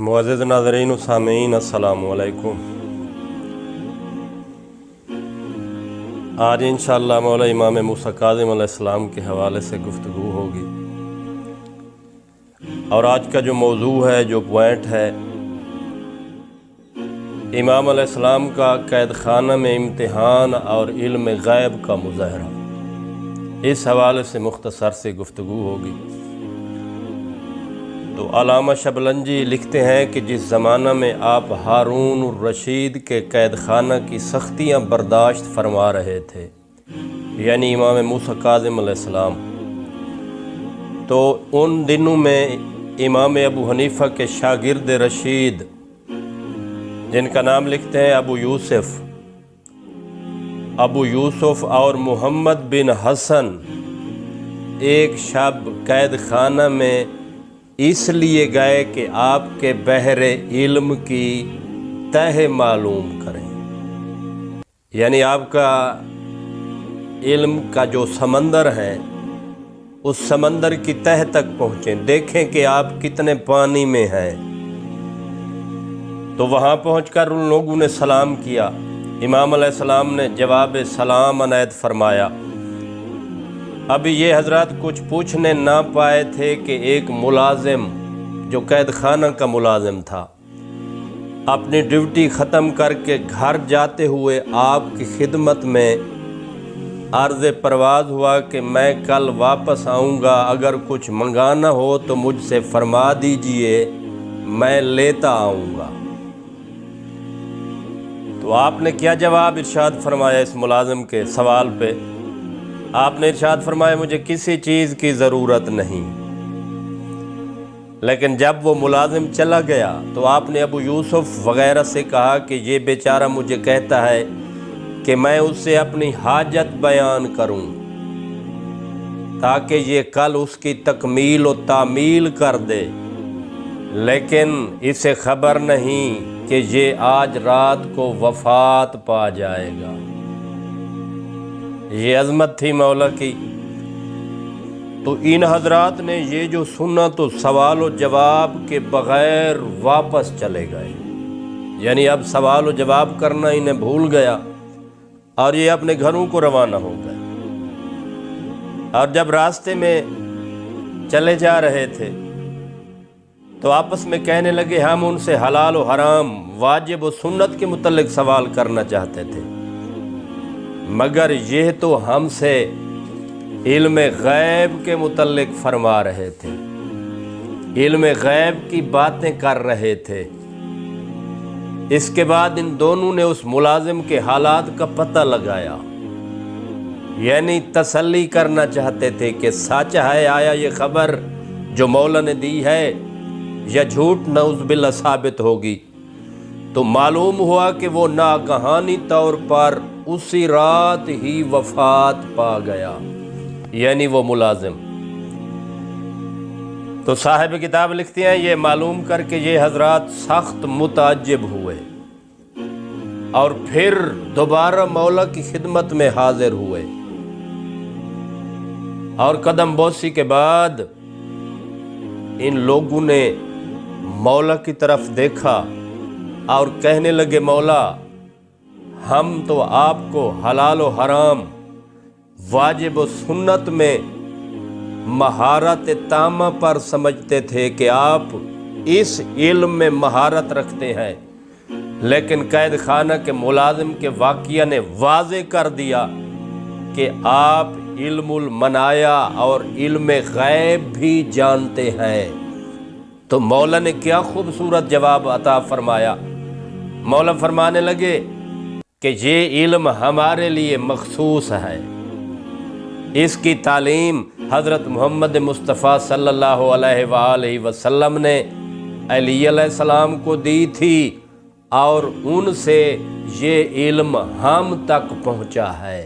معزز ناظرین و سامعین السلام علیکم۔ آج انشاءاللہ مولا امام موسیٰ کاظم علیہ السلام کے حوالے سے گفتگو ہوگی، اور آج کا جو موضوع ہے، جو پوائنٹ ہے، امام علیہ السلام کا قید خانہ میں امتحان اور علم غیب کا مظاہرہ، اس حوالے سے مختصر سے گفتگو ہوگی۔ تو علامہ شبلنجی لکھتے ہیں کہ جس زمانہ میں آپ ہارون الرشید کے قید خانہ کی سختیاں برداشت فرما رہے تھے، یعنی امام موسیٰ کاظم علیہ السلام، تو ان دنوں میں امام ابو حنیفہ کے شاگرد رشید، جن کا نام لکھتے ہیں ابو یوسف اور محمد بن حسن، ایک شب قید خانہ میں اس لیے گئے کہ آپ کے بحر علم کی تہ معلوم کریں، یعنی آپ کا علم کا جو سمندر ہے، اس سمندر کی تہ تک پہنچیں، دیکھیں کہ آپ کتنے پانی میں ہیں۔ تو وہاں پہنچ کر ان لوگوں نے سلام کیا، امام علیہ السلام نے جواب سلام عنایت فرمایا۔ ابھی یہ حضرات کچھ پوچھنے نہ پائے تھے کہ ایک ملازم جو قید خانہ کا ملازم تھا، اپنی ڈیوٹی ختم کر کے گھر جاتے ہوئے آپ کی خدمت میں عرض پرواز ہوا کہ میں کل واپس آؤں گا، اگر کچھ منگانا ہو تو مجھ سے فرما دیجئے، میں لیتا آؤں گا۔ تو آپ نے کیا جواب ارشاد فرمایا اس ملازم کے سوال پہ؟ آپ نے ارشاد فرمایا مجھے کسی چیز کی ضرورت نہیں۔ لیکن جب وہ ملازم چلا گیا تو آپ نے ابو یوسف وغیرہ سے کہا کہ یہ بیچارہ مجھے کہتا ہے کہ میں اس سے اپنی حاجت بیان کروں تاکہ یہ کل اس کی تکمیل و تعمیل کر دے، لیکن اسے خبر نہیں کہ یہ آج رات کو وفات پا جائے گا۔ یہ عظمت تھی مولا کی۔ تو ان حضرات نے یہ جو سنا تو سوال و جواب کے بغیر واپس چلے گئے، یعنی اب سوال و جواب کرنا انہیں بھول گیا، اور یہ اپنے گھروں کو روانہ ہو گئے۔ اور جب راستے میں چلے جا رہے تھے تو آپس میں کہنے لگے ہم ان سے حلال و حرام، واجب و سنت کے متعلق سوال کرنا چاہتے تھے، مگر یہ تو ہم سے علم غیب کے متعلق فرما رہے تھے، علم غیب کی باتیں کر رہے تھے۔ اس کے بعد ان دونوں نے اس ملازم کے حالات کا پتہ لگایا، یعنی تسلی کرنا چاہتے تھے کہ سچ ہے، آیا یہ خبر جو مولا نے دی ہے یا جھوٹ نعوذ باللہ ثابت ہوگی۔ تو معلوم ہوا کہ وہ ناگہانی طور پر اسی رات ہی وفات پا گیا، یعنی وہ ملازم۔ تو صاحب کتاب لکھتے ہیں یہ معلوم کر کے یہ حضرات سخت متعجب ہوئے، اور پھر دوبارہ مولا کی خدمت میں حاضر ہوئے، اور قدم بوسی کے بعد ان لوگوں نے مولا کی طرف دیکھا اور کہنے لگے مولا، ہم تو آپ کو حلال و حرام، واجب و سنت میں مہارت تامہ پر سمجھتے تھے کہ آپ اس علم میں مہارت رکھتے ہیں، لیکن قید خانہ کے ملازم کے واقعہ نے واضح کر دیا کہ آپ علم المنایا اور علم غیب بھی جانتے ہیں۔ تو مولا نے کیا خوبصورت جواب عطا فرمایا۔ مولا فرمانے لگے کہ یہ علم ہمارے لیے مخصوص ہے، اس کی تعلیم حضرت محمد مصطفیٰ صلی اللہ علیہ وآلہ وسلم نے علی علیہ السلام کو دی تھی، اور ان سے یہ علم ہم تک پہنچا ہے۔